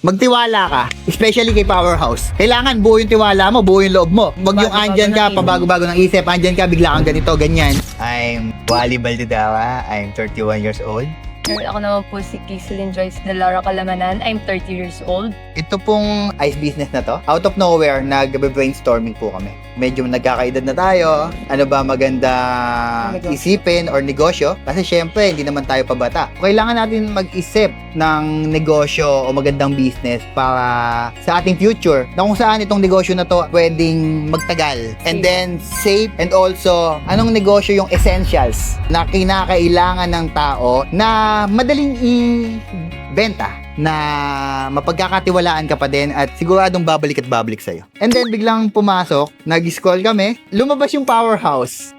magtiwala ka, especially kay Powerhouse. Kailangan buo yung tiwala mo, buo yung loob mo. Wag yung andyan ka, pabago-bago ng isip, andyan ka, bigla kang ganito, ganyan. I'm Wally Baldidawa, I'm 31 years old. Ako naman po si Kislyn Joyce de Lara Calamanan. I'm 30 years old. Ito pong ice business na to, out of nowhere, nag-brainstorming po kami. Medyo nagkakaedad na tayo, ano ba maganda isipin or negosyo? Kasi syempre, hindi naman tayo pabata. Kailangan natin mag-isip ng negosyo o magandang business para sa ating future, na kung saan itong negosyo na to pwedeng magtagal. And then, safe, and also, anong negosyo yung essentials na kinakailangan ng tao na madaling i-benta, na mapagkakatiwalaan ka pa din at siguradong babalik at babalik sa'yo. And then biglang pumasok, nag-scroll kami, lumabas yung Powerhouse.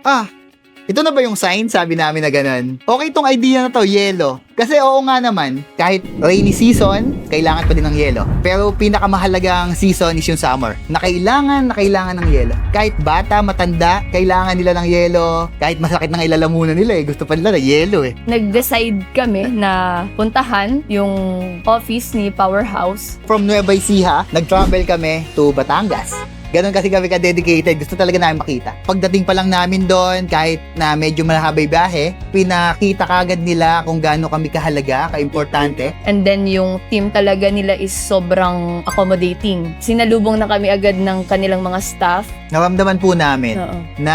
Ito na ba yung sign? Sabi namin na ganun. Okay itong idea na to, yellow. Kasi oo nga naman, kahit rainy season, kailangan pa din ng yellow. Pero pinakamahalagang season is yung summer. Na kailangan ng yellow. Kahit bata, matanda, kailangan nila ng yellow. Kahit masakit ng ilalamunan nila gusto pa nila na yellow Nag-decide kami na puntahan yung office ni Powerhouse. From Nueva Ecija, nag-travel kami to Batangas. Ganon kasi kami ka-dedicated. Gusto talaga namin makita. Pagdating pa lang namin doon, kahit na medyo mahabay biyahe, pinakita kagad nila kung gaano kami kahalaga, ka-importante. And then yung team talaga nila is sobrang accommodating. Sinalubong na kami agad ng kanilang mga staff. Naramdaman po namin Oo. na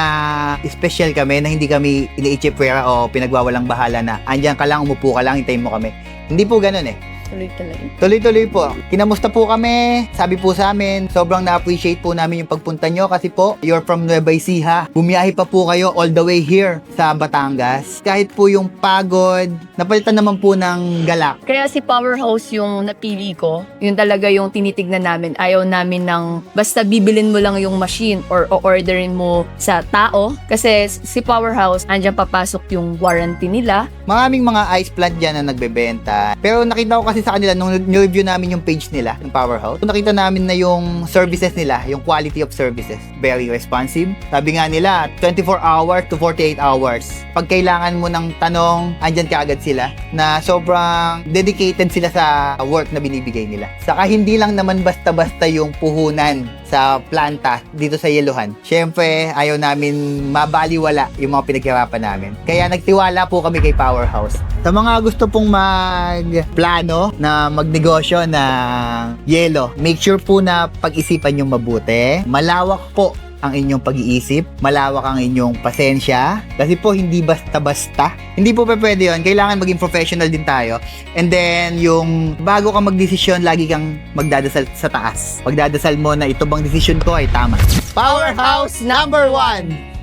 special kami, na hindi kami iniitsipwera o pinagwawalang bahala na andyan ka lang, umupo ka lang, hintayin mo kami. Hindi po ganon Tuloy-tuloy. Tuloy-tuloy po. Kinamusta po kami? Sabi po sa amin, sobrang na-appreciate po namin yung pagpunta nyo kasi po, you're from Nueva Ecija. Bumiyahe pa po kayo all the way here sa Batangas. Kahit po yung pagod, napalitan naman po ng galak. Kaya si Powerhouse yung napili ko, yun talaga yung tinitignan namin. Ayaw namin ng basta bibilin mo lang yung machine or o-orderin mo sa tao. Kasi si Powerhouse, andyan papasok yung warranty nila. Maraming mga ice plant dyan na nagbebenta. Pero nakita ko kasi sa kanila, nung review namin yung page nila, ng Powerhouse, nakita namin na yung services nila, yung quality of services, very responsive. Sabi nga nila, 24 hours to 48 hours. Pag kailangan mo ng tanong, andyan ka agad sila, na sobrang dedicated sila sa work na binibigay nila. Saka hindi lang naman basta-basta yung puhunan sa planta dito sa Yeluhan. Syempre, ayaw namin mabaliwala yung mga pinaghirapan namin. Kaya nagtiwala po kami kay Powerhouse. Sa mga gusto pong magplano na magnegosyo ng yelo, make sure po na pag-isipan yung mabuti. Malawak po ang inyong pag-iisip, malawak ang inyong pasensya, kasi po hindi basta-basta. Hindi po pwede yun. Kailangan maging professional din tayo. And then, yung bago ka magdesisyon, lagi kang magdadasal sa taas. Pagdadasal mo na ito bang desisyon ko ay tama. Powerhouse number 1!